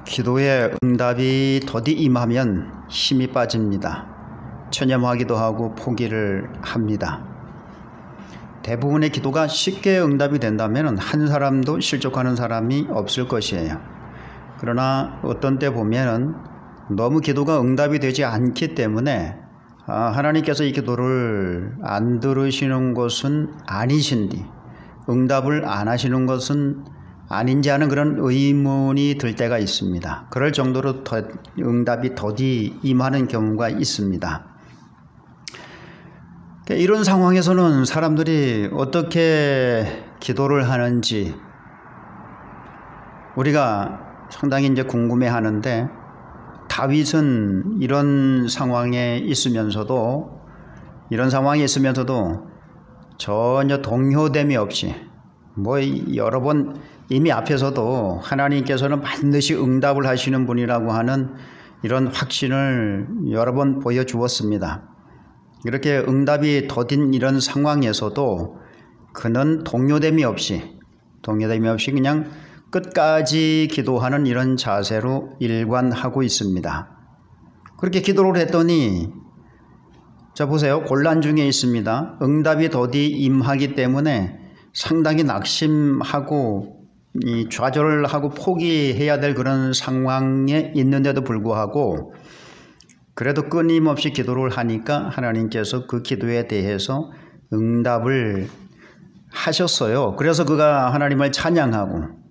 기도에 응답이 더디 임하면 힘이 빠집니다. 체념하기도 하고 포기를 합니다. 대부분의 기도가 쉽게 응답이 된다면 한 사람도 실족하는 사람이 없을 것이에요. 그러나 어떤 때 보면은 너무 기도가 응답이 되지 않기 때문에 하나님께서 이 기도를 안 들으시는 것은 아니신디, 응답을 안 하시는 것은 아닌지 하는 그런 의문이 들 때가 있습니다. 그럴 정도로 응답이 더디 임하는 경우가 있습니다. 이런 상황에서는 사람들이 어떻게 기도를 하는지 우리가 상당히 이제 궁금해 하는데, 다윗은 이런 상황에 있으면서도 전혀 동요됨이 없이 여러 번 이미 앞에서도 하나님께서는 반드시 응답을 하시는 분이라고 하는 이런 확신을 여러 번 보여주었습니다. 이렇게 응답이 더딘 이런 상황에서도 그는 동요됨이 없이 그냥 끝까지 기도하는 이런 자세로 일관하고 있습니다. 그렇게 기도를 했더니 자 보세요. 곤란 중에 있습니다. 응답이 더디 임하기 때문에 상당히 낙심하고 좌절을 하고 포기해야 될 그런 상황에 있는데도 불구하고 그래도 끊임없이 기도를 하니까 하나님께서 그 기도에 대해서 응답을 하셨어요. 그래서 그가 하나님을 찬양하고,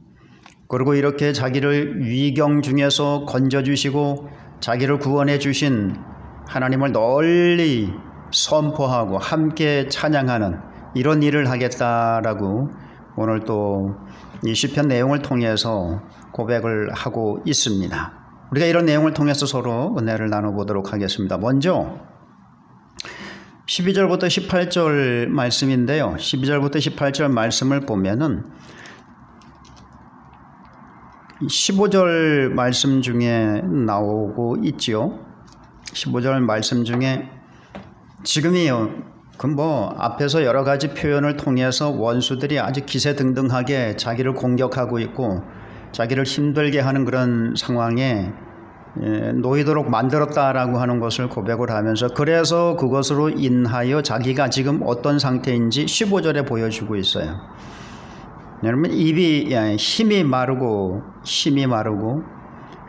그리고 이렇게 자기를 위경 중에서 건져주시고 자기를 구원해 주신 하나님을 널리 선포하고 함께 찬양하는 이런 일을 하겠다라고 오늘 또 이 시편 내용을 통해서 고백을 하고 있습니다. 우리가 이런 내용을 통해서 서로 은혜를 나눠보도록 하겠습니다. 먼저 12절부터 18절 말씀인데요. 12절부터 18절 말씀을 보면은 15절 말씀 중에 나오고 있지요. 15절 말씀 중에 지금이요. 앞에서 여러 가지 표현을 통해서 원수들이 아주 기세등등하게 자기를 공격하고 있고 자기를 힘들게 하는 그런 상황에 놓이도록 만들었다라고 하는 것을 고백을 하면서, 그래서 그것으로 인하여 자기가 지금 어떤 상태인지 15절에 보여주고 있어요. 여러분, 입이 힘이 마르고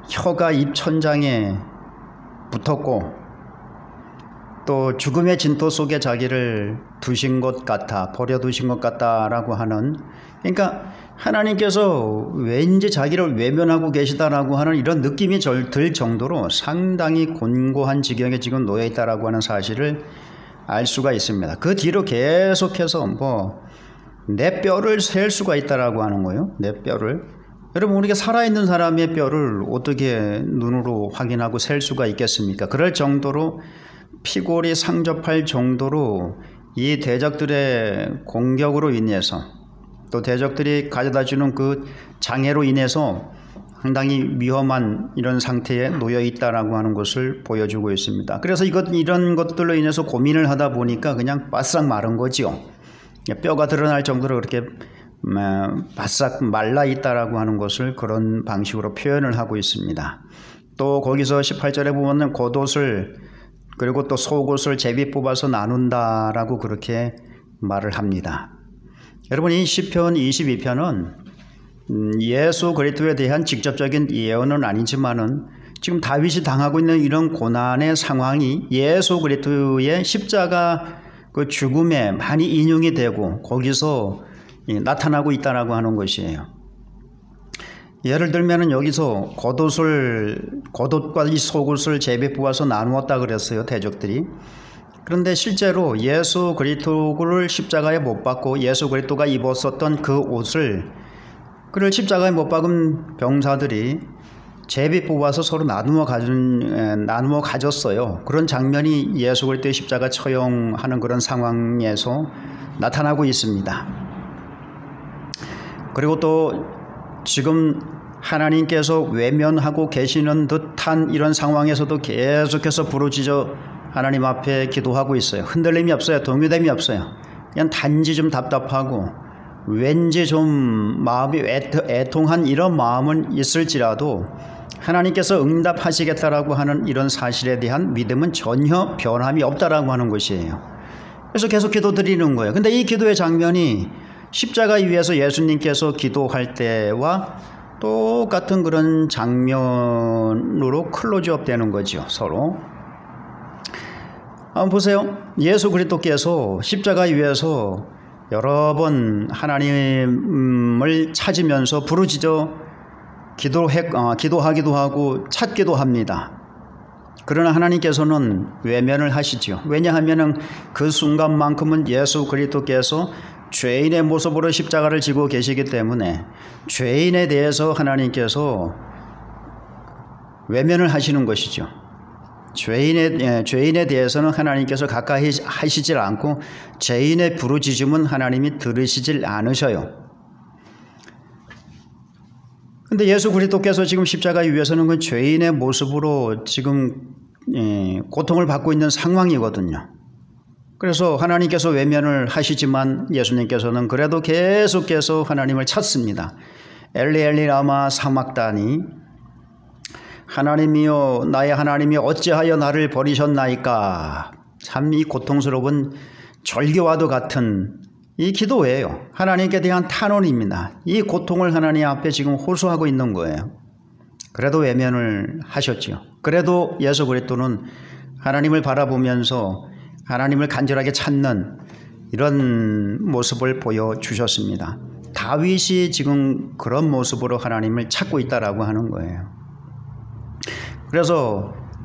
혀가 입천장에 붙었고 또 죽음의 진토 속에 자기를 두신 것 같아, 버려두신 것 같다라고 하는, 그러니까 하나님께서 왠지 자기를 외면하고 계시다라고 하는 이런 느낌이 들 정도로 상당히 곤고한 지경에 지금 놓여 있다라고 하는 사실을 알 수가 있습니다. 그 뒤로 계속해서 내 뼈를 셀 수가 있다라고 하는 거예요. 내 뼈를. 여러분, 우리가 살아있는 사람의 뼈를 어떻게 눈으로 확인하고 셀 수가 있겠습니까? 그럴 정도로 피골이 상접할 정도로 이 대적들의 공격으로 인해서, 또 대적들이 가져다주는 그 장애로 인해서 상당히 위험한 이런 상태에 놓여 있다라고 하는 것을 보여주고 있습니다. 그래서 이런 것들로 인해서 고민을 하다 보니까 그냥 바싹 마른 거지요. 뼈가 드러날 정도로 그렇게 바싹 말라 있다라고 하는 것을 그런 방식으로 표현을 하고 있습니다. 또 거기서 18절에 보면 겉옷을 그리고 또 속옷을 제비 뽑아서 나눈다라고 그렇게 말을 합니다. 여러분, 이 시편 22편은 예수 그리스도에 대한 직접적인 예언은 아니지만은 지금 다윗이 당하고 있는 이런 고난의 상황이 예수 그리스도의 십자가 그 죽음에 많이 인용이 되고 거기서 나타나고 있다라고 하는 것이에요. 예를 들면은 여기서 겉옷과 이 속옷을 제비 뽑아서 나누었다 그랬어요, 대적들이. 그런데 실제로 예수 그리스도를 십자가에 못 박고 예수 그리스도가 입었었던 그 옷을 그를 십자가에 못 박은 병사들이 제비 뽑아서 서로 나누어 가졌어요. 그런 장면이 예수 그리스도의 십자가 처형하는 그런 상황에서 나타나고 있습니다. 그리고 또 지금 하나님께서 외면하고 계시는 듯한 이런 상황에서도 계속해서 부르짖어 하나님 앞에 기도하고 있어요. 흔들림이 없어요. 동요됨이 없어요. 그냥 단지 좀 답답하고 왠지 좀 마음이 애통한 이런 마음은 있을지라도 하나님께서 응답하시겠다라고 하는 이런 사실에 대한 믿음은 전혀 변함이 없다라고 하는 것이에요. 그래서 계속 기도드리는 거예요. 근데 이 기도의 장면이 십자가 위에서 예수님께서 기도할 때와 똑같은 그런 장면으로 클로즈업 되는 거죠. 서로. 한번 보세요. 예수 그리스도께서 십자가 위에서 여러 번 하나님을 찾으면서 부르짖어 기도하기도 하고 찾기도 합니다. 그러나 하나님께서는 외면을 하시죠. 왜냐하면 그 순간만큼은 예수 그리스도께서 죄인의 모습으로 십자가를 지고 계시기 때문에 죄인에 대해서 하나님께서 외면을 하시는 것이죠. 죄인에 대해서는 하나님께서 가까이 하시질 않고 죄인의 부르짖음은 하나님이 들으시질 않으셔요. 근데 예수 그리스도께서 지금 십자가 위에서는 그 죄인의 모습으로 지금 고통을 받고 있는 상황이거든요. 그래서 하나님께서 외면을 하시지만 예수님께서는 그래도 계속해서 하나님을 찾습니다. 엘리 엘리 라마 사막다니, 하나님이여 나의 하나님이 어찌하여 나를 버리셨나이까. 참 이 고통스러운 절규와도 같은 이 기도예요. 하나님께 대한 탄원입니다. 이 고통을 하나님 앞에 지금 호소하고 있는 거예요. 그래도 외면을 하셨죠. 그래도 예수 그리스도는 하나님을 바라보면서 하나님을 간절하게 찾는 이런 모습을 보여주셨습니다. 다윗이 지금 그런 모습으로 하나님을 찾고 있다라고 하는 거예요.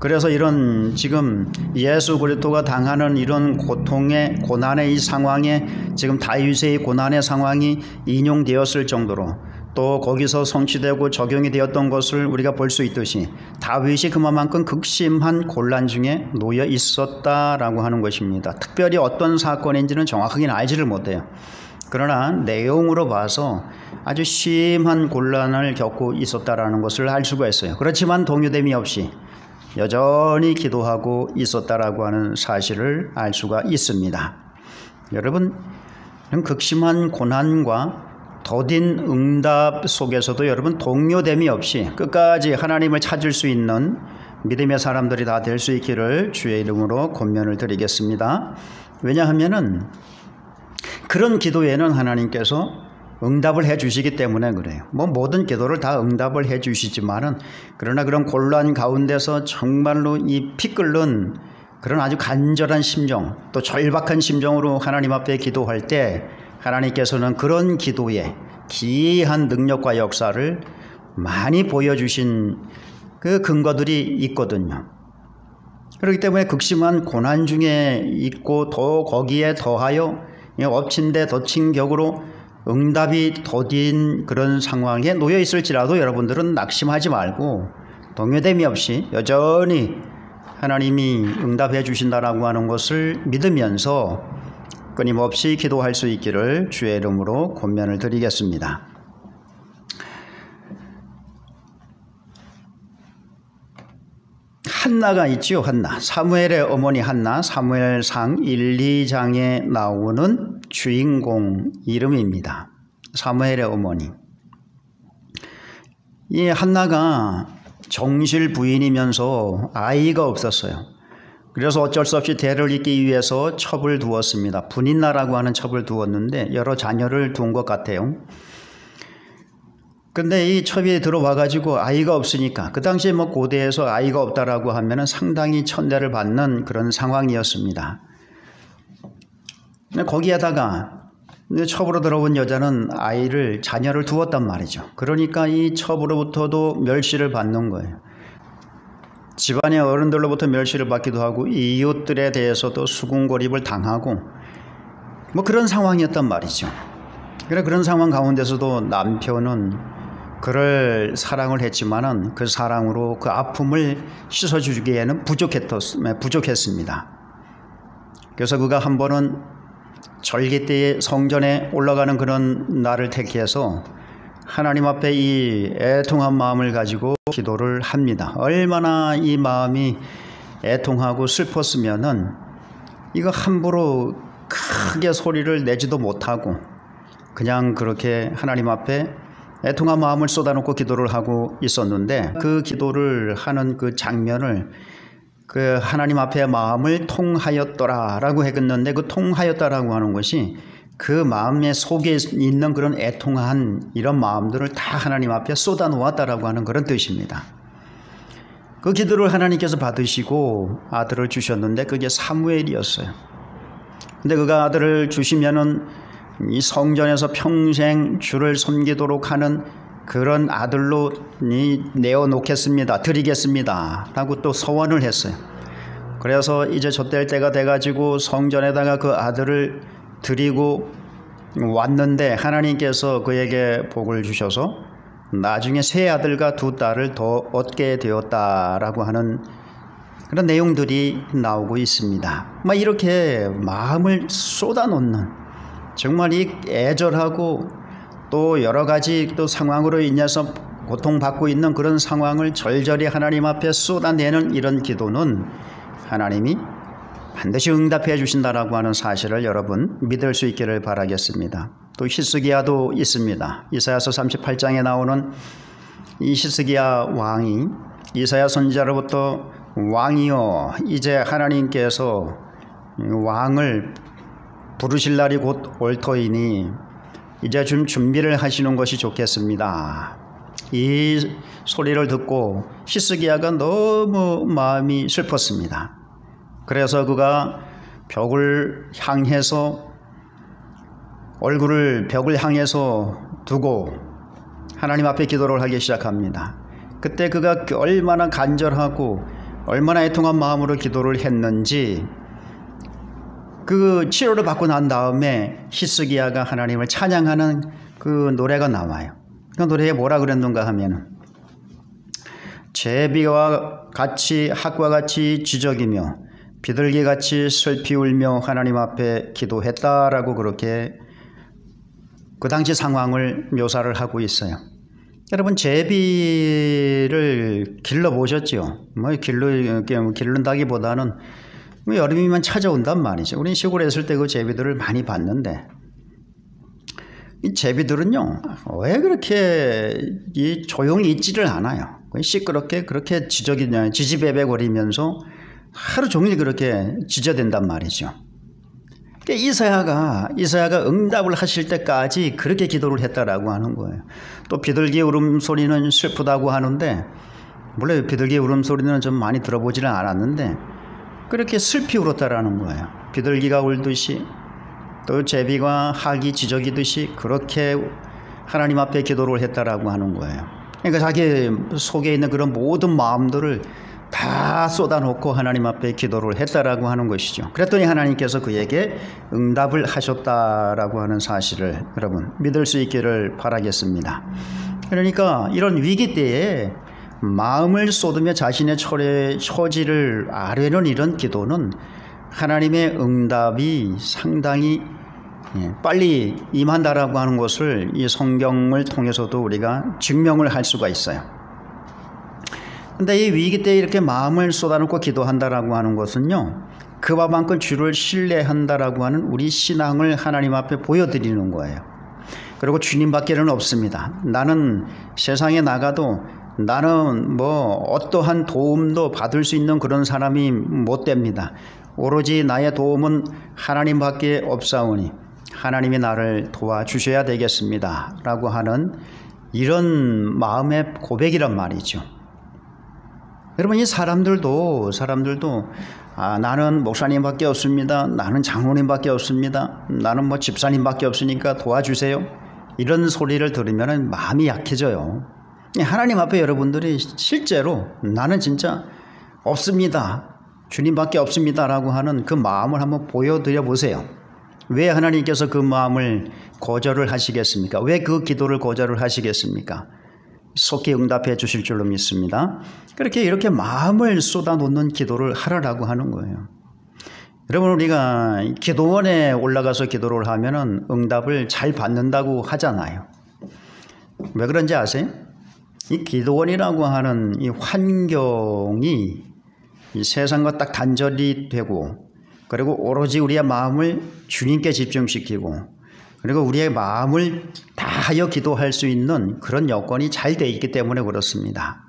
그래서 이런 지금 예수 그리스도가 당하는 이런 고난의 이 상황에 지금 다윗의 고난의 상황이 인용되었을 정도로 또 거기서 성취되고 적용이 되었던 것을 우리가 볼 수 있듯이 다윗이 그만큼 극심한 곤란 중에 놓여 있었다라고 하는 것입니다. 특별히 어떤 사건인지는 정확하게는 알지를 못해요. 그러나 내용으로 봐서 아주 심한 곤란을 겪고 있었다라는 것을 알 수가 있어요. 그렇지만 동요됨이 없이 여전히 기도하고 있었다라고 하는 사실을 알 수가 있습니다. 여러분, 극심한 고난과 더딘 응답 속에서도 여러분 동요됨이 없이 끝까지 하나님을 찾을 수 있는 믿음의 사람들이 다 될 수 있기를 주의 이름으로 권면을 드리겠습니다. 왜냐하면은 그런 기도에는 하나님께서 응답을 해 주시기 때문에 그래요. 모든 기도를 다 응답을 해 주시지만은 그러나 그런 곤란 가운데서 정말로 이 피 끓는 그런 아주 간절한 심정, 또 절박한 심정으로 하나님 앞에 기도할 때 하나님께서는 그런 기도에 기이한 능력과 역사를 많이 보여주신 그 근거들이 있거든요. 그렇기 때문에 극심한 고난 중에 있고 더 거기에 더하여 엎친 데 덮친 격으로 응답이 더딘 그런 상황에 놓여 있을지라도 여러분들은 낙심하지 말고 동요됨이 없이 여전히 하나님이 응답해 주신다라고 하는 것을 믿으면서 끊임없이 기도할 수 있기를 주의 이름으로 권면을 드리겠습니다. 한나가 있지요. 한나. 사무엘의 어머니 한나, 사무엘상 1, 2장에 나오는 주인공 이름입니다. 사무엘의 어머니. 이 한나가 정실 부인이면서 아이가 없었어요. 그래서 어쩔 수 없이 대를 잇기 위해서 첩을 두었습니다. 분인나라고 하는 첩을 두었는데 여러 자녀를 둔 것 같아요. 근데 이 첩이 들어와 가지고 아이가 없으니까 그 당시에 고대에서 아이가 없다라고 하면은 상당히 천대를 받는 그런 상황이었습니다. 근데 거기에다가 첩으로 들어온 여자는 자녀를 두었단 말이죠. 그러니까 이 첩으로부터도 멸시를 받는 거예요. 집안의 어른들로부터 멸시를 받기도 하고 이웃들에 대해서도 수군거립을 당하고 그런 상황이었단 말이죠. 그런 상황 가운데서도 남편은 그를 사랑을 했지만은 그 사랑으로 그 아픔을 씻어주기에는 부족했습니다. 그래서 그가 한 번은 절기 때에 성전에 올라가는 그런 날을 택해서 하나님 앞에 이 애통한 마음을 가지고 기도를 합니다. 얼마나 이 마음이 애통하고 슬펐으면은 이거 함부로 크게 소리를 내지도 못하고 그냥 그렇게 하나님 앞에 애통한 마음을 쏟아놓고 기도를 하고 있었는데 그 기도를 하는 그 장면을 그 하나님 앞에 마음을 통하였더라라고 했는데 그 통하였다라고 하는 것이 그 마음의 속에 있는 그런 애통한 이런 마음들을 다 하나님 앞에 쏟아놓았다라고 하는 그런 뜻입니다. 그 기도를 하나님께서 받으시고 아들을 주셨는데 그게 사무엘이었어요. 근데 그가 아들을 주시면은 이 성전에서 평생 주를 섬기도록 하는 그런 아들로 내어놓겠습니다. 드리겠습니다. 라고 또 서원을 했어요. 그래서 이제 젖될 때가 돼가지고 성전에다가 그 아들을 드리고 왔는데 하나님께서 그에게 복을 주셔서 나중에 세 아들과 두 딸을 더 얻게 되었다라고 하는 그런 내용들이 나오고 있습니다. 막 이렇게 마음을 쏟아놓는 정말 이 애절하고 또 여러 가지 또 상황으로 인해서 고통받고 있는 그런 상황을 절절히 하나님 앞에 쏟아내는 이런 기도는 하나님이 반드시 응답해 주신다라고 하는 사실을 여러분 믿을 수 있기를 바라겠습니다. 또 히스기야도 있습니다. 이사야서 38장에 나오는 이 히스기야 왕이 이사야 선지자로부터 왕이여 이제 하나님께서 왕을 부르실 날이 곧 올 터이니 이제 좀 준비를 하시는 것이 좋겠습니다. 이 소리를 듣고 히스기야가 너무 마음이 슬펐습니다. 그래서 그가 벽을 향해서 얼굴을 벽을 향해서 두고 하나님 앞에 기도를 하기 시작합니다. 그때 그가 얼마나 간절하고 얼마나 애통한 마음으로 기도를 했는지 그 치료를 받고 난 다음에 히스기야가 하나님을 찬양하는 그 노래가 나와요. 그 노래에 뭐라 그랬는가 하면 제비와 같이 학과 같이 지적이며 비둘기같이 슬피 울며 하나님 앞에 기도했다라고 그렇게 그 당시 상황을 묘사를 하고 있어요. 여러분 제비를 길러보셨죠? 뭐 기른다기보다는 여름이면 찾아온단 말이죠. 우리 시골에 있을 때 그 제비들을 많이 봤는데 이 제비들은요 왜 그렇게 조용히 있지를 않아요. 시끄럽게 그렇게 지지배배거리면서 하루 종일 그렇게 지저댄단 말이죠. 이사야가 응답을 하실 때까지 그렇게 기도를 했다라고 하는 거예요. 또 비둘기 울음소리는 슬프다고 하는데 물론 비둘기 울음소리는 좀 많이 들어보지는 않았는데 그렇게 슬피 울었다라는 거예요. 비둘기가 울듯이 또 제비가 학이 지저귀듯이 그렇게 하나님 앞에 기도를 했다라고 하는 거예요. 그러니까 자기 속에 있는 그런 모든 마음들을 다 쏟아놓고 하나님 앞에 기도를 했다라고 하는 것이죠. 그랬더니 하나님께서 그에게 응답을 하셨다라고 하는 사실을 여러분 믿을 수 있기를 바라겠습니다. 그러니까 이런 위기 때에 마음을 쏟으며 자신의 처지를 아뢰는 이런 기도는 하나님의 응답이 상당히 빨리 임한다라고 하는 것을 이 성경을 통해서도 우리가 증명을 할 수가 있어요. 근데 이 위기 때 이렇게 마음을 쏟아놓고 기도한다라고 하는 것은요, 그와 만큼 주를 신뢰한다라고 하는 우리 신앙을 하나님 앞에 보여드리는 거예요. 그리고 주님밖에는 없습니다. 나는 세상에 나가도 나는 뭐 어떠한 도움도 받을 수 있는 그런 사람이 못 됩니다. 오로지 나의 도움은 하나님밖에 없사오니 하나님이 나를 도와주셔야 되겠습니다. 라고 하는 이런 마음의 고백이란 말이죠. 여러분 이 사람들도 나는 목사님밖에 없습니다. 나는 장로님밖에 없습니다. 나는 뭐 집사님밖에 없으니까 도와주세요. 이런 소리를 들으면 마음이 약해져요. 하나님 앞에 여러분들이 실제로 나는 진짜 없습니다. 주님밖에 없습니다. 라고 하는 그 마음을 한번 보여드려 보세요. 왜 하나님께서 그 마음을 거절을 하시겠습니까? 왜 그 기도를 거절을 하시겠습니까? 속히 응답해 주실 줄로 믿습니다. 이렇게 마음을 쏟아놓는 기도를 하라라고 하는 거예요. 여러분 우리가 기도원에 올라가서 기도를 하면은 응답을 잘 받는다고 하잖아요. 왜 그런지 아세요? 이 기도원이라고 하는 이 환경이 이 세상과 딱 단절이 되고 그리고 오로지 우리의 마음을 주님께 집중시키고 그리고 우리의 마음을 다하여 기도할 수 있는 그런 여건이 잘 돼 있기 때문에 그렇습니다.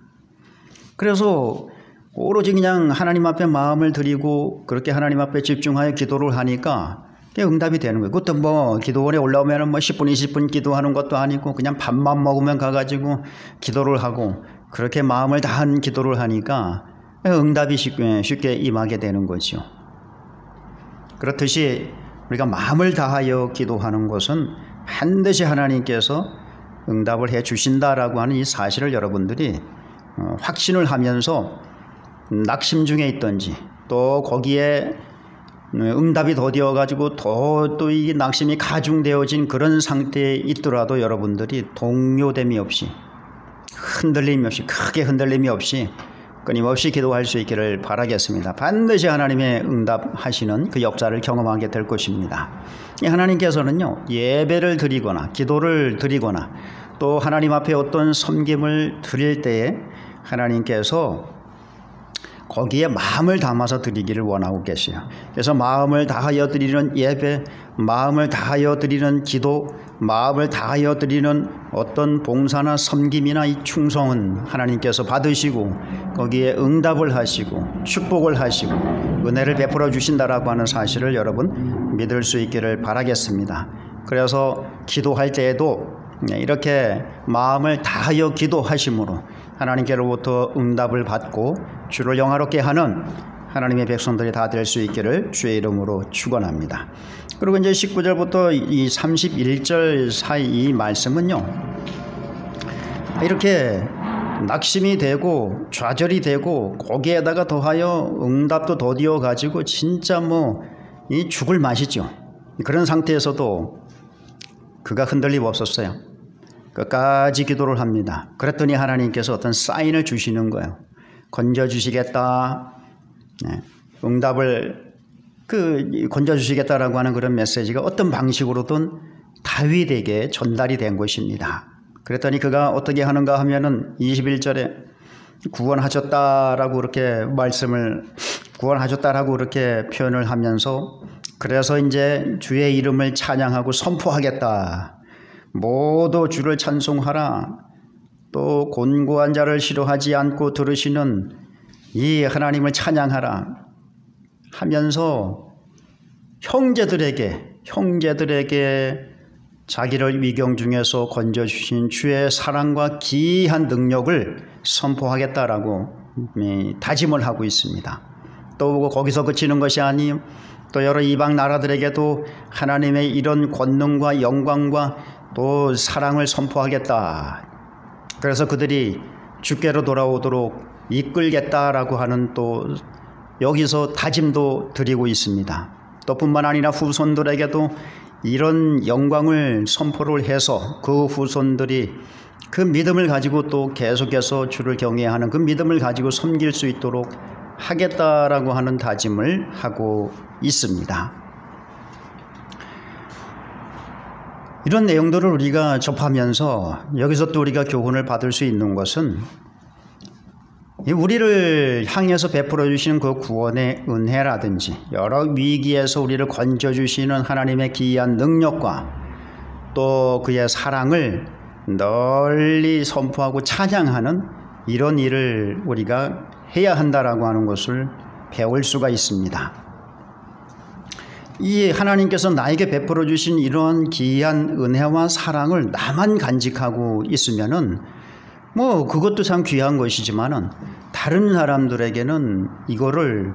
그래서 오로지 그냥 하나님 앞에 마음을 드리고 그렇게 하나님 앞에 집중하여 기도를 하니까 응답이 되는 거예요. 그것도 뭐 기도원에 올라오면 뭐 10분, 20분 기도하는 것도 아니고 그냥 밥만 먹으면 가가지고 기도를 하고 그렇게 마음을 다한 기도를 하니까 응답이 쉽게 임하게 되는 거죠. 그렇듯이 우리가 마음을 다하여 기도하는 것은 반드시 하나님께서 응답을 해 주신다라고 하는 이 사실을 여러분들이 확신을 하면서 낙심 중에 있든지 또 거기에 응답이 더디어 가지고 또 이 낙심이 가중되어진 그런 상태에 있더라도 여러분들이 동요됨이 없이 흔들림이 없이 크게 흔들림이 없이 끊임없이 기도할 수 있기를 바라겠습니다. 반드시 하나님의 응답하시는 그 역사를 경험하게 될 것입니다. 하나님께서는요, 예배를 드리거나 기도를 드리거나 또 하나님 앞에 어떤 섬김을 드릴 때에 하나님께서 거기에 마음을 담아서 드리기를 원하고 계세요. 그래서 마음을 다하여 드리는 예배, 마음을 다하여 드리는 기도, 마음을 다하여 드리는 어떤 봉사나 섬김이나 이 충성은 하나님께서 받으시고 거기에 응답을 하시고 축복을 하시고 은혜를 베풀어 주신다라고 하는 사실을 여러분 믿을 수 있기를 바라겠습니다. 그래서 기도할 때에도 이렇게 마음을 다하여 기도하심으로 하나님께로부터 응답을 받고 주를 영화롭게 하는 하나님의 백성들이 다 될 수 있기를 주의 이름으로 축원합니다. 그리고 이제 19절부터 이 31절 사이 이 말씀은요, 이렇게 낙심이 되고 좌절이 되고 거기에다가 더하여 응답도 더디어 가지고 진짜 뭐 이 죽을 맛이죠. 그런 상태에서도 그가 흔들림 없었어요. 끝까지 기도를 합니다. 그랬더니 하나님께서 어떤 사인을 주시는 거예요. 건져주시겠다. 응답을 건져주시겠다라고 하는 그런 메시지가 어떤 방식으로든 다윗에게 전달이 된 것입니다. 그랬더니 그가 어떻게 하는가 하면은 21절에 구원하셨다라고 그렇게 구원하셨다라고 그렇게 표현을 하면서 그래서 이제 주의 이름을 찬양하고 선포하겠다. 모두 주를 찬송하라. 또 곤고한 자를 싫어하지 않고 들으시는 이 하나님을 찬양하라 하면서 형제들에게 자기를 위경 중에서 건져주신 주의 사랑과 기이한 능력을 선포하겠다라고 다짐을 하고 있습니다. 또 거기서 그치는 것이 아니요, 또 여러 이방 나라들에게도 하나님의 이런 권능과 영광과 또 사랑을 선포하겠다. 그래서 그들이 주께로 돌아오도록 이끌겠다라고 하는 또 여기서 다짐도 드리고 있습니다. 또 뿐만 아니라 후손들에게도 이런 영광을 선포를 해서 그 후손들이 그 믿음을 가지고 또 계속해서 주를 경외하는 그 믿음을 가지고 섬길 수 있도록 하겠다라고 하는 다짐을 하고 있습니다. 이런 내용들을 우리가 접하면서 여기서 또 우리가 교훈을 받을 수 있는 것은 우리를 향해서 베풀어 주시는 그 구원의 은혜라든지 여러 위기에서 우리를 건져 주시는 하나님의 기이한 능력과 또 그의 사랑을 널리 선포하고 찬양하는 이런 일을 우리가 해야 한다라고 하는 것을 배울 수가 있습니다. 이 하나님께서 나에게 베풀어 주신 이런 기이한 은혜와 사랑을 나만 간직하고 있으면은 뭐 그것도 참 귀한 것이지만은 다른 사람들에게는 이거를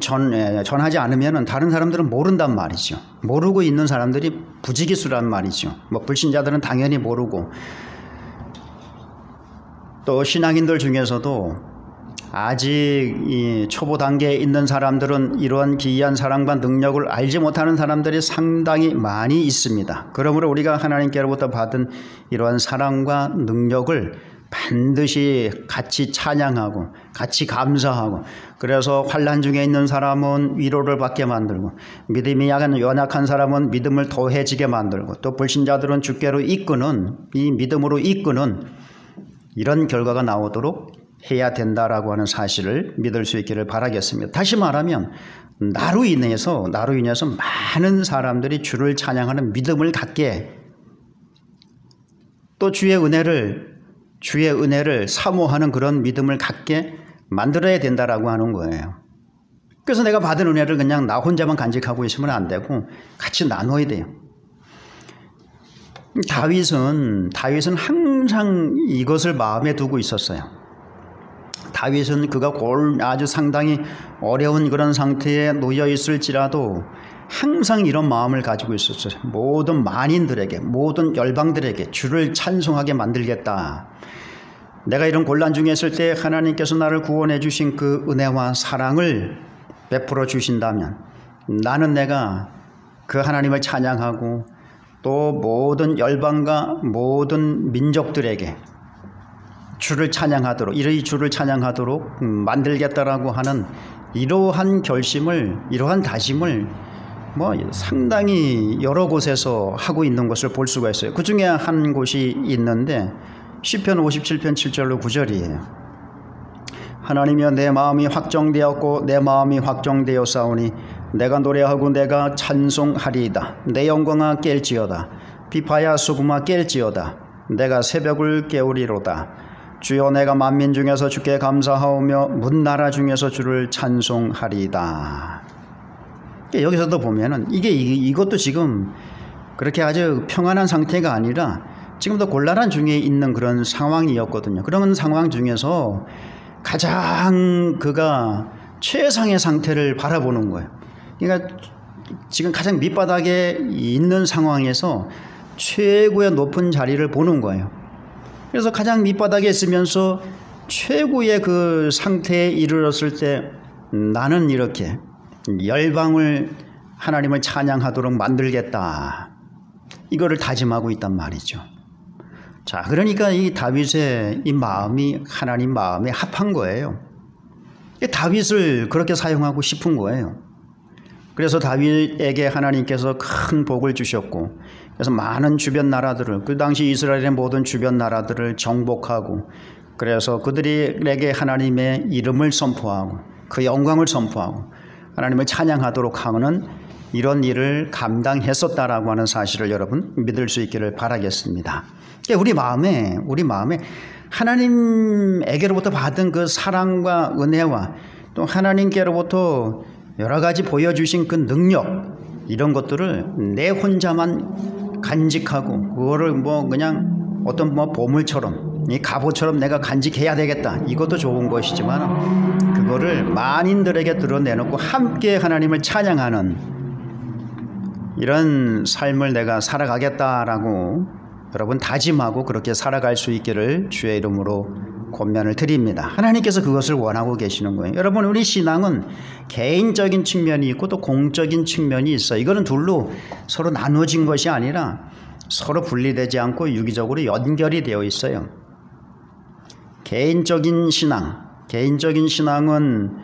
전하지 않으면은 다른 사람들은 모른단 말이죠. 모르고 있는 사람들이 부지기수란 말이죠. 뭐 불신자들은 당연히 모르고 또 신앙인들 중에서도 아직 이 초보 단계에 있는 사람들은 이러한 기이한 사랑과 능력을 알지 못하는 사람들이 상당히 많이 있습니다. 그러므로 우리가 하나님께로부터 받은 이러한 사랑과 능력을 반드시 같이 찬양하고 같이 감사하고 그래서 환난 중에 있는 사람은 위로를 받게 만들고 믿음이 연약한 사람은 믿음을 더해지게 만들고 또 불신자들은 주께로 이끄는 이 믿음으로 이끄는 이런 결과가 나오도록 해야 된다라고 하는 사실을 믿을 수 있기를 바라겠습니다. 다시 말하면 나로 인해서 많은 사람들이 주를 찬양하는 믿음을 갖게, 또 주의 은혜를 사모하는 그런 믿음을 갖게 만들어야 된다라고 하는 거예요. 그래서 내가 받은 은혜를 그냥 나 혼자만 간직하고 있으면 안 되고 같이 나눠야 돼요. 다윗은 항상 이것을 마음에 두고 있었어요. 다윗은 그가 아주 상당히 어려운 그런 상태에 놓여 있을지라도 항상 이런 마음을 가지고 있었어요. 모든 만인들에게, 모든 열방들에게 주를 찬송하게 만들겠다. 내가 이런 곤란 중에 있을 때 하나님께서 나를 구원해 주신 그 은혜와 사랑을 베풀어 주신다면 내가 그 하나님을 찬양하고 또 모든 열방과 모든 민족들에게 주를 찬양하도록, 이러이 주를 찬양하도록 만들겠다라고 하는 이러한 결심을, 이러한 다짐을 상당히 여러 곳에서 하고 있는 것을 볼 수가 있어요. 그 중에 한 곳이 있는데 시편 57편 7절로 9절이에요. 하나님이여 내 마음이 확정되었고 내 마음이 확정되었사오니 내가 노래하고 내가 찬송하리이다. 내 영광아 깰지어다. 비파야 수금아 깰지어다. 내가 새벽을 깨우리로다. 주여 내가 만민 중에서 주께 감사하오며 문나라 중에서 주를 찬송하리이다. 여기서도 보면은 이것도 지금 그렇게 아주 평안한 상태가 아니라 지금도 곤란한 중에 있는 그런 상황이었거든요. 그런 상황 중에서 가장 그가 최상의 상태를 바라보는 거예요. 그러니까 지금 가장 밑바닥에 있는 상황에서 최고의 높은 자리를 보는 거예요. 그래서 가장 밑바닥에 있으면서 최고의 그 상태에 이르렀을 때 나는 이렇게 열방을 하나님을 찬양하도록 만들겠다. 이거를 다짐하고 있단 말이죠. 자, 그러니까 이 다윗의 이 마음이 하나님 마음에 합한 거예요. 다윗을 그렇게 사용하고 싶은 거예요. 그래서 다윗에게 하나님께서 큰 복을 주셨고, 그래서 많은 주변 나라들을, 그 당시 이스라엘의 모든 주변 나라들을 정복하고, 그래서 그들에게 하나님의 이름을 선포하고 그 영광을 선포하고 하나님을 찬양하도록 하는 이런 일을 감당했었다라고 하는 사실을 여러분 믿을 수 있기를 바라겠습니다. 우리 마음에 하나님에게로부터 받은 그 사랑과 은혜와 또 하나님께로부터 여러 가지 보여주신 그 능력, 이런 것들을 내 혼자만 간직하고 그거를 그냥 어떤 보물처럼, 이 갑옷처럼 내가 간직해야 되겠다, 이것도 좋은 것이지만 그거를 만인들에게 드러내놓고 함께 하나님을 찬양하는 이런 삶을 내가 살아가겠다라고 여러분 다짐하고 그렇게 살아갈 수 있기를 주의 이름으로 권면을 드립니다. 하나님께서 그것을 원하고 계시는 거예요. 여러분, 우리 신앙은 개인적인 측면이 있고 또 공적인 측면이 있어요. 이거는 둘로 서로 나눠진 것이 아니라 서로 분리되지 않고 유기적으로 연결이 되어 있어요. 개인적인 신앙은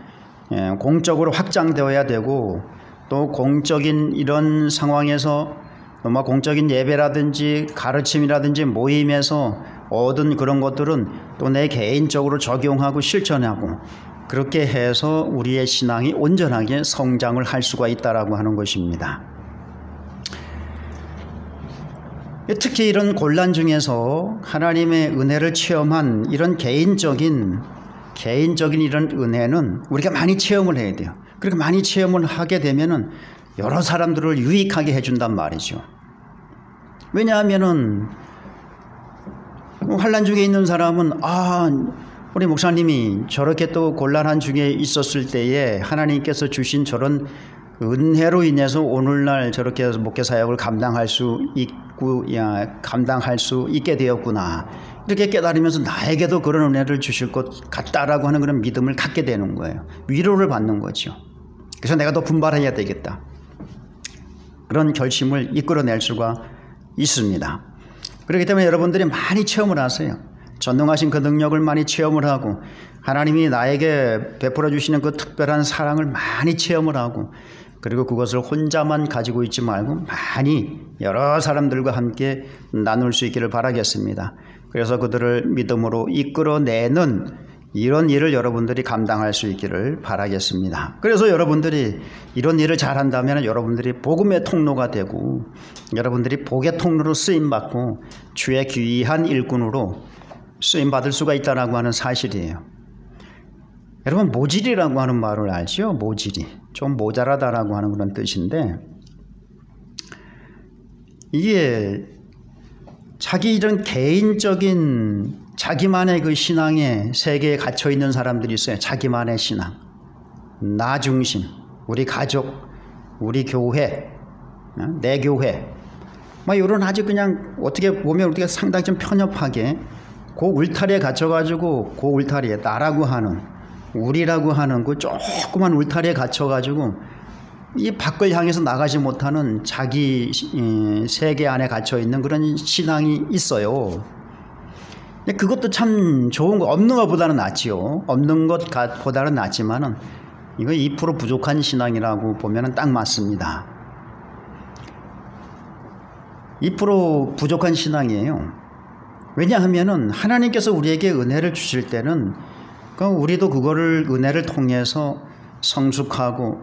공적으로 확장되어야 되고, 또 공적인 이런 상황에서 공적인 예배라든지 가르침이라든지 모임에서 얻은 그런 것들은 또 내 개인적으로 적용하고 실천하고, 그렇게 해서 우리의 신앙이 온전하게 성장을 할 수가 있다라고 하는 것입니다. 특히 이런 곤란 중에서 하나님의 은혜를 체험한 이런 개인적인 이런 은혜는 우리가 많이 체험을 해야 돼요. 그렇게 많이 체험을 하게 되면은 여러 사람들을 유익하게 해준단 말이죠. 왜냐하면은 환난 중에 있는 사람은 우리 목사님이 저렇게 또 곤란한 중에 있었을 때에 하나님께서 주신 저런 은혜로 인해서 오늘날 저렇게 목회 사역을 감당할 수 있게 되었구나, 이렇게 깨달으면서 나에게도 그런 은혜를 주실 것 같다라고 하는 그런 믿음을 갖게 되는 거예요. 위로를 받는 거죠. 그래서 내가 더 분발해야 되겠다, 그런 결심을 이끌어낼 수가 있습니다. 그렇기 때문에 여러분들이 많이 체험을 하세요. 전능하신 그 능력을 많이 체험을 하고, 하나님이 나에게 베풀어 주시는 그 특별한 사랑을 많이 체험을 하고, 그리고 그것을 혼자만 가지고 있지 말고 많이 여러 사람들과 함께 나눌 수 있기를 바라겠습니다. 그래서 그들을 믿음으로 이끌어내는 이런 일을 여러분들이 감당할 수 있기를 바라겠습니다. 그래서 여러분들이 이런 일을 잘한다면 여러분들이 복음의 통로가 되고 여러분들이 복의 통로로 쓰임받고 주의 귀한 일꾼으로 쓰임받을 수가 있다라고 하는 사실이에요. 여러분, 모질이라고 하는 말을 알죠? 모질이. 좀 모자라다라고 하는 그런 뜻인데, 이게 자기 이런 개인적인 자기만의 그 신앙의 세계에 갇혀 있는 사람들이 있어요. 자기만의 신앙, 나 중심, 우리 가족, 우리 교회, 내 교회, 막 이런 아주 그냥 어떻게 보면 우리가 상당히 좀 편협하게 그 울타리에 갇혀가지고 그 울타리에 나라고 하는, 우리라고 하는 그 조그만 울타리에 갇혀가지고 이 밖을 향해서 나가지 못하는 자기 세계 안에 갇혀 있는 그런 신앙이 있어요. 그것도 참 좋은 거, 없는 것보다는 낫지요. 없는 것보다는 낫지만은 이거 2% 부족한 신앙이라고 보면은 딱 맞습니다. 2% 부족한 신앙이에요. 왜냐하면은 하나님께서 우리에게 은혜를 주실 때는 우리도 그거를 은혜를 통해서 성숙하고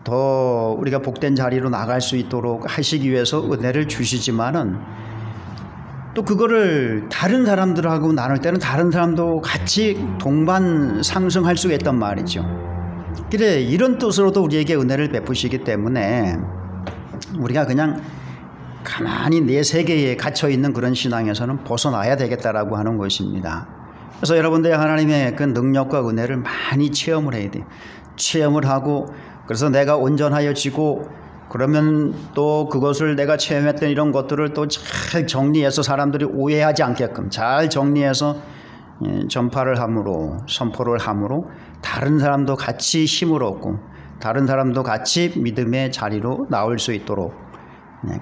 더 우리가 복된 자리로 나갈 수 있도록 하시기 위해서 은혜를 주시지만은 또 그거를 다른 사람들하고 나눌 때는 다른 사람도 같이 동반 상승할 수가 있단 말이죠. 그래, 이런 뜻으로도 우리에게 은혜를 베푸시기 때문에 우리가 그냥 가만히 내 세계에 갇혀 있는 그런 신앙에서는 벗어나야 되겠다라고 하는 것입니다. 그래서 여러분들이 하나님의 그 능력과 은혜를 많이 체험을 해야 돼요. 체험을 하고, 그래서 내가 온전하여 지고, 그러면 또 그것을 내가 체험했던 이런 것들을 또 잘 정리해서 사람들이 오해하지 않게끔 잘 정리해서 전파를 함으로, 선포를 함으로 다른 사람도 같이 힘을 얻고 다른 사람도 같이 믿음의 자리로 나올 수 있도록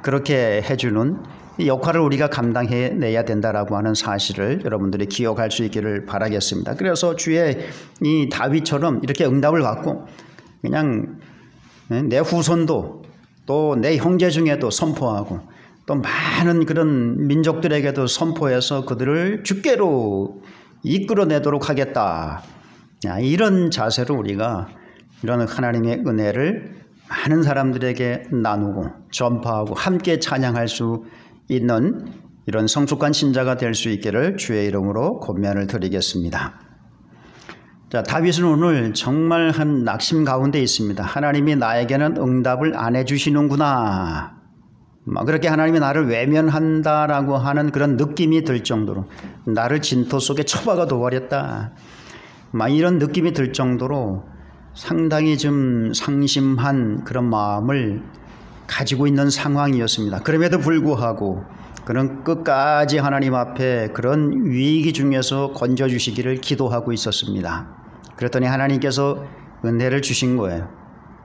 그렇게 해주는 역할을 우리가 감당해내야 된다라고 하는 사실을 여러분들이 기억할 수 있기를 바라겠습니다. 그래서 주의 이 다윗처럼 이렇게 응답을 받고 그냥 내 후손도 또 내 형제 중에도 선포하고 또 많은 그런 민족들에게도 선포해서 그들을 주께로 이끌어내도록 하겠다. 이런 자세로 우리가 이런 하나님의 은혜를 많은 사람들에게 나누고 전파하고 함께 찬양할 수 있는 이런 성숙한 신자가 될 수 있기를 주의 이름으로 권면을 드리겠습니다. 자, 다윗은 오늘 정말 한 낙심 가운데 있습니다. 하나님이 나에게는 응답을 안 해주시는구나. 그렇게 하나님이 나를 외면한다라고 하는 그런 느낌이 들 정도로, 나를 진토 속에 처박아 둬버렸다, 이런 느낌이 들 정도로 상당히 좀 상심한 그런 마음을 가지고 있는 상황이었습니다. 그럼에도 불구하고 그는 끝까지 하나님 앞에 그런 위기 중에서 건져주시기를 기도하고 있었습니다. 그랬더니 하나님께서 은혜를 주신 거예요.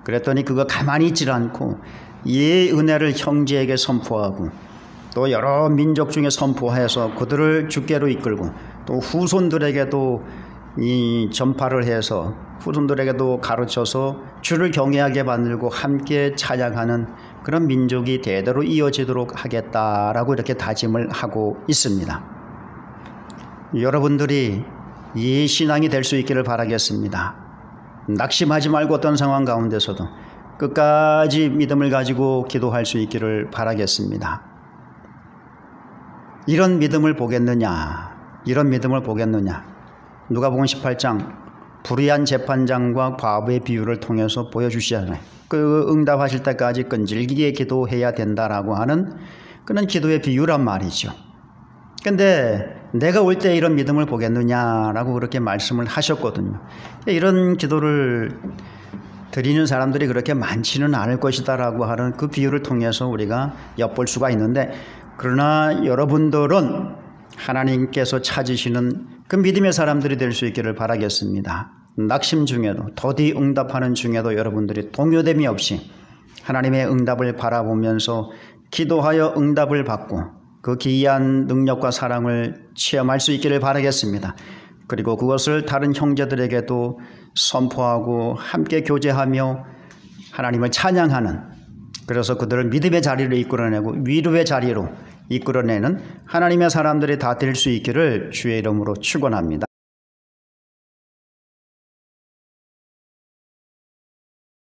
그랬더니 그거 가만히 있질 않고 이 은혜를 형제에게 선포하고 또 여러 민족 중에 선포해서 그들을 주께로 이끌고 또 후손들에게도 이 전파를 해서 후손들에게도 가르쳐서 주를 경외하게 만들고 함께 찬양하는 그런 민족이 대대로 이어지도록 하겠다라고 이렇게 다짐을 하고 있습니다. 여러분들이 이 신앙이 될 수 있기를 바라겠습니다. 낙심하지 말고 어떤 상황 가운데서도 끝까지 믿음을 가지고 기도할 수 있기를 바라겠습니다. 이런 믿음을 보겠느냐? 이런 믿음을 보겠느냐? 누가복음 18장 불의한 재판장과 과부의 비유를 통해서 보여주시잖아요. 그 응답하실 때까지 끈질기게 기도해야 된다라고 하는 그런 기도의 비유란 말이죠. 근데 내가 올 때 이런 믿음을 보겠느냐라고 그렇게 말씀을 하셨거든요. 이런 기도를 드리는 사람들이 그렇게 많지는 않을 것이다라고 하는 그 비유를 통해서 우리가 엿볼 수가 있는데, 그러나 여러분들은 하나님께서 찾으시는 그 믿음의 사람들이 될 수 있기를 바라겠습니다. 낙심 중에도, 더디 응답하는 중에도 여러분들이 동요됨이 없이 하나님의 응답을 바라보면서 기도하여 응답을 받고 그 기이한 능력과 사랑을 체험할 수 있기를 바라겠습니다. 그리고 그것을 다른 형제들에게도 선포하고 함께 교제하며 하나님을 찬양하는, 그래서 그들을 믿음의 자리로 이끌어내고 위로의 자리로 이끌어내는 하나님의 사람들이 다 될 수 있기를 주의 이름으로 축원합니다.